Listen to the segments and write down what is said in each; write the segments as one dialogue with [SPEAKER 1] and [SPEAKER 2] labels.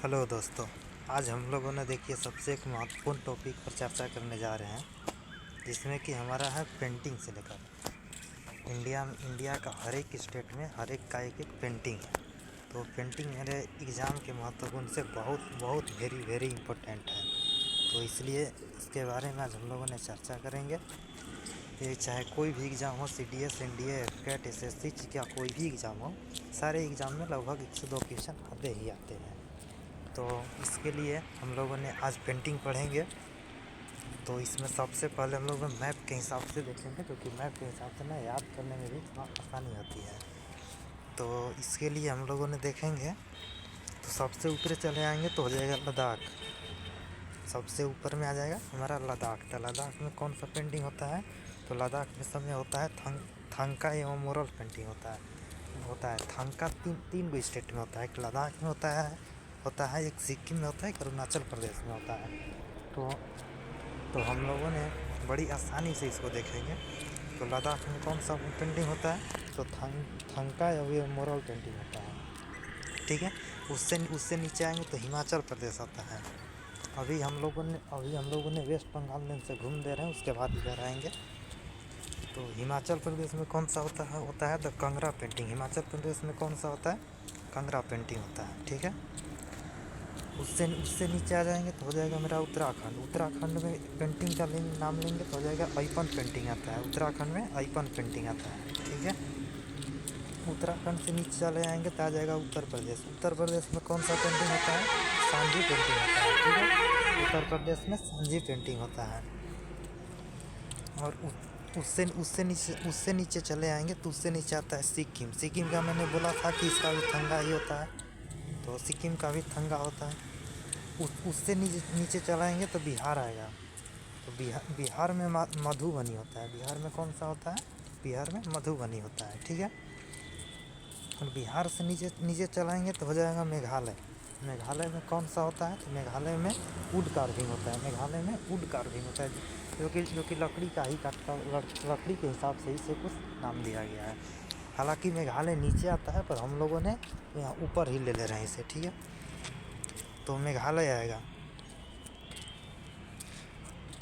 [SPEAKER 1] Hello दोस्तों। आज हम लोगों ने देखिए सबसे एक महत्वपूर्ण टॉपिक पर चर्चा करने जा रहे हैं, जिसमें कि हमारा है पेंटिंग से लेकर इंडिया का हर एक स्टेट में हर एक का एक पेंटिंग है। तो पेंटिंग मेरे एग्ज़ाम के महत्वपूर्ण से बहुत बहुत वेरी वेरी इम्पोर्टेंट है। तो इसलिए इसके बारे में आज हम लोगों ने चर्चा करेंगे। ये चाहे कोई भी एग्ज़ाम हो, CDS, NDA, कैट, SSC या कोई भी एग्ज़ाम हो, सारे एग्ज़ाम में लगभग 1 से 2 क्वेश्चन आते ही आते हैं। तो इसके लिए हम लोगों ने आज पेंटिंग पढ़ेंगे। तो इसमें सबसे पहले हम लोग मैप के हिसाब से देखेंगे, क्योंकि मैप के हिसाब से ना याद करने में भी थोड़ा आसानी होती है। तो इसके लिए हम लोगों ने देखेंगे, तो सबसे ऊपर चले आएंगे तो हो जाएगा लद्दाख। सबसे ऊपर में आ जाएगा हमारा लद्दाख। तो लद्दाख में कौन सा पेंटिंग होता है? तो लद्दाख में समय होता है थंका एवं मोरल पेंटिंग होता है। थंका तीन गो स्टेट में होता है। एक लद्दाख में होता है, एक सिक्किम में होता है, एक अरुणाचल प्रदेश में होता है। तो हम लोगों ने बड़ी आसानी से इसको देखेंगे। तो लद्दाख में कौन सा पेंटिंग होता है? तो थंका एवं मोरल पेंटिंग होता है, ठीक है। उससे नीचे आएंगे तो हिमाचल प्रदेश आता है। अभी हम लोगों ने वेस्ट बंगाल में से घूम दे रहे हैं, उसके बाद इधर आएंगे। तो हिमाचल प्रदेश में कौन सा होता है द कांगड़ा पेंटिंग। हिमाचल प्रदेश में कौन सा होता है? कांगड़ा पेंटिंग होता है, ठीक है। उससे नीचे आ जाएंगे तो हो जाएगा मेरा उत्तराखंड में पेंटिंग का नाम लेंगे तो हो जाएगा अइपन पेंटिंग आता है। उत्तराखंड में अइपन पेंटिंग आता है, ठीक है। उत्तराखंड से नीचे चले जाएंगे तो आ जाएगा उत्तर प्रदेश में कौन सा पेंटिंग होता है? सांझी पेंटिंग होता है, ठीक है। उत्तर प्रदेश में सांझी पेंटिंग होता है। और उससे नीचे चले आएंगे तो उससे नीचे आता है सिक्किम का मैंने बोला था कि इसका भी थंगा ही होता है, तो सिक्किम का भी थंगा होता है। उससे नीचे चलाएंगे तो बिहार आएगा। तो बिहार में मधुबनी होता है। बिहार में कौन सा होता है? बिहार में मधुबनी होता है, ठीक है। और बिहार से नीचे चलाएंगे तो हो जाएगा मेघालय में कौन सा होता है? तो मेघालय में वुड कार्विंग होता है। जो कि लकड़ी का ही लकड़ी के हिसाब से इसे कुछ नाम दिया गया है। हालांकि मेघालय नीचे आता है, पर हम लोगों ने यहाँ ऊपर ही ले रहे हैं इसे, ठीक है। तो मेघालय आएगा।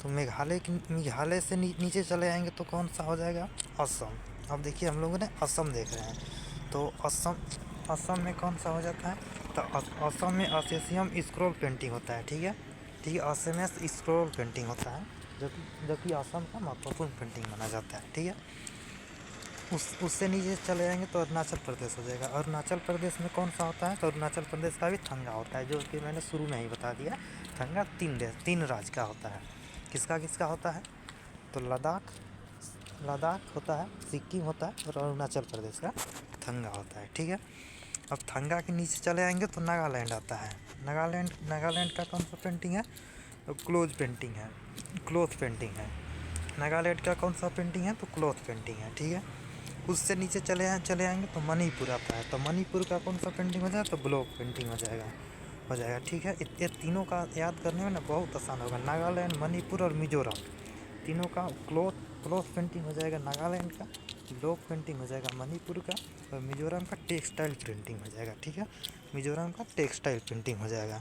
[SPEAKER 1] तो मेघालय से नीचे चले आएंगे तो कौन सा हो जाएगा? असम। अब देखिए हम लोगों ने असम देख रहे हैं, तो असम में कौन सा हो जाता है? तो असम में असेसियम स्क्रोल पेंटिंग होता है, ठीक है। असम में स्क्रोल पेंटिंग होता है, जो कि असम का महत्वपूर्ण पेंटिंग माना जाता है, ठीक है। उससे नीचे चले जाएंगे तो अरुणाचल प्रदेश हो जाएगा। अरुणाचल प्रदेश में कौन सा होता है? तो अरुणाचल प्रदेश का भी थंगा होता है, जो कि मैंने शुरू में ही बता दिया। थंगा 3 राज्य का होता है। किसका होता है? तो लद्दाख होता है, सिक्किम होता है, और अरुणाचल प्रदेश का थंगा होता है, ठीक है। अब थंगा के नीचे चले आएंगे तो नागालैंड आता है। नागालैंड का कौन सा पेंटिंग है? तो क्लोथ पेंटिंग है। नागालैंड का कौन सा पेंटिंग है? तो क्लोथ पेंटिंग है, ठीक है। उससे नीचे चले आएंगे तो मणिपुर आता है। तो मणिपुर का कौन सा पेंटिंग हो जाएगा? तो ब्लॉक पेंटिंग हो जाएगा, ठीक है। ये तीनों का याद करने में ना बहुत आसान होगा। नागालैंड, मणिपुर और मिजोरम, तीनों का क्लॉथ पेंटिंग हो जाएगा नागालैंड का, ब्लॉक पेंटिंग हो जाएगा मणिपुर का, और मिजोरम का टेक्सटाइल पेंटिंग हो जाएगा, ठीक है। मिजोरम का टेक्सटाइल पेंटिंग हो जाएगा।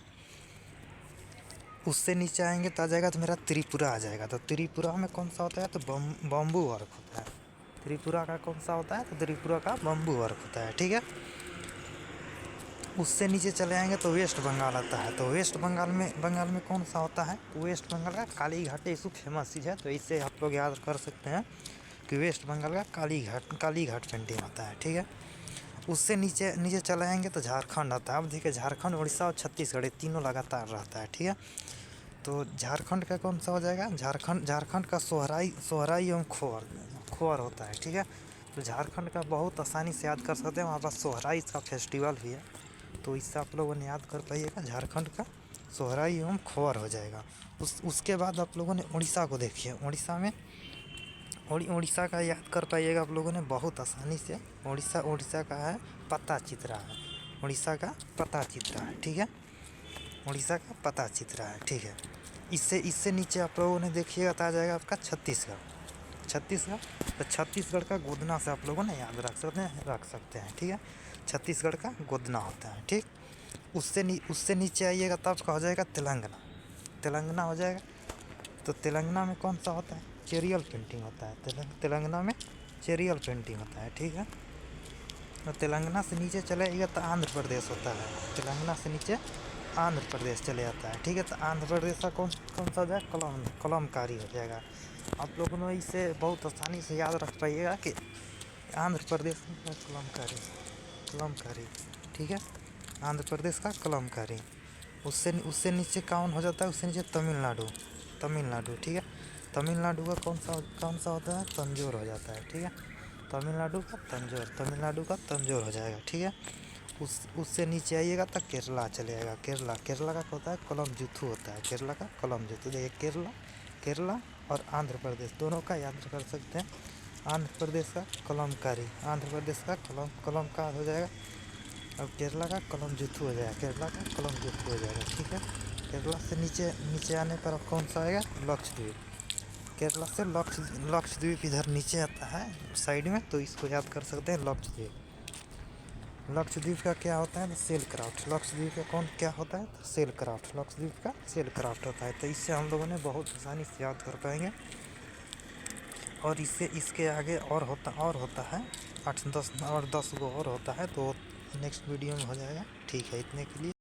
[SPEAKER 1] उससे नीचे आएंगे तो आ जाएगा तो मेरा त्रिपुरा आ जाएगा। तो त्रिपुरा में कौन सा होता है? तो बम्बू वर्क होता है। त्रिपुरा का कौन सा होता है? तो त्रिपुरा का बम्बू वर्क होता है, ठीक है। उससे नीचे चले आएंगे तो वेस्ट बंगाल आता है। तो वेस्ट बंगाल में कौन सा होता है? तो वेस्ट बंगाल का काली घाट इशू फेमस चीज़ है, तो इससे आप लोग याद कर सकते हैं कि वेस्ट बंगाल का काली घाट पेंटिंग होता है, ठीक है। उससे नीचे चले आएंगे तो झारखंड आता है। अब देखिए झारखंड, उड़ीसा और छत्तीसगढ़, तीनों लगातार रहता है, ठीक है। तो झारखंड का कौन सा हो जाएगा? झारखंड का सोहराई एवं खोर होता है, ठीक है। तो झारखंड का बहुत आसानी से याद कर सकते हैं, वहाँ पर सोहराई का फेस्टिवल भी है, तो इससे आप लोगों ने याद कर पाइएगा। झारखंड का सोहराई एवं खोर हो जाएगा। उसके बाद आप लोगों ने उड़ीसा को देखिए। उड़ीसा का याद कर पाइएगा आप लोगों ने बहुत आसानी से। उड़ीसा का है पत्ता चित्रा है। उड़ीसा का पत्ता चित्रा है, ठीक है। उड़ीसा का पत्ता चित्रा है, ठीक है। इससे नीचे आप लोगों ने देखिएगा तो आ जाएगा आपका छत्तीसगढ़। तो छत्तीसगढ़ का गोदना से आप लोगों ने याद रख सकते हैं, ठीक है। छत्तीसगढ़ का गोदना होता है, ठीक। उससे नीचे आइएगा तब आपका हो जाएगा तेलंगाना। तेलंगाना हो जाएगा तो तेलंगाना में कौन सा होता है, चेरियल पेंटिंग होता है। तेलंगाना में चेरियल पेंटिंग होता है, ठीक है। और तेलंगाना से नीचे चले आइएगा तो आंध्र प्रदेश होता है। तेलंगाना से नीचे आंध्र प्रदेश चले जाता है, ठीक है। तो आंध्र प्रदेश का कौन कौन सा हो जाएगा, कलमकारी हो जाएगा। आप लोगों ने इसे बहुत आसानी से याद रख पाइएगा कि आंध्र प्रदेश का कलमकारी, कलमकारी, ठीक है। आंध्र प्रदेश का कलमकारी। उससे नीचे कौन हो जाता है, उससे नीचे तमिलनाडु, तमिलनाडु, ठीक है। तमिलनाडु का कौन सा होता है, तंजौर हो जाता है, ठीक है। तमिलनाडु का तंजौर, तमिलनाडु का तंजौर हो जाएगा, ठीक है। उससे नीचे आइएगा तो केरला चले जाएगा। केरला का होता है कलमजुथु होता है, केरला का कलमजुथु। देखिए केरला और आंध्र प्रदेश दोनों का याद कर सकते हैं। आंध्र प्रदेश का कलमकारी, आंध्र प्रदेश का कलमकार हो जाएगा। अब केरला का कलमजुथु हो जाएगा, केरला का कलमजुथु हो जाएगा, ठीक है। केरला से नीचे आने पर अब कौन सा आएगा, लक्षद्वीप। केरला से लक्षद्वीप इधर नीचे आता है साइड में, तो इसको याद कर सकते हैं लक्षद्वीप। लक्षद्वीप का क्या होता है, सेल क्राफ्ट। लक्षद्वीप का क्या होता है, सेल क्राफ्ट। लक्षद्वीप का सेल क्राफ्ट होता है। तो इससे हम लोगों ने बहुत आसानी से याद कर पाएंगे। और इसके आगे और होता है 8-10 और 10 गो और होता है, तो नेक्स्ट वीडियो में हो जाएगा, ठीक है। इतने के लिए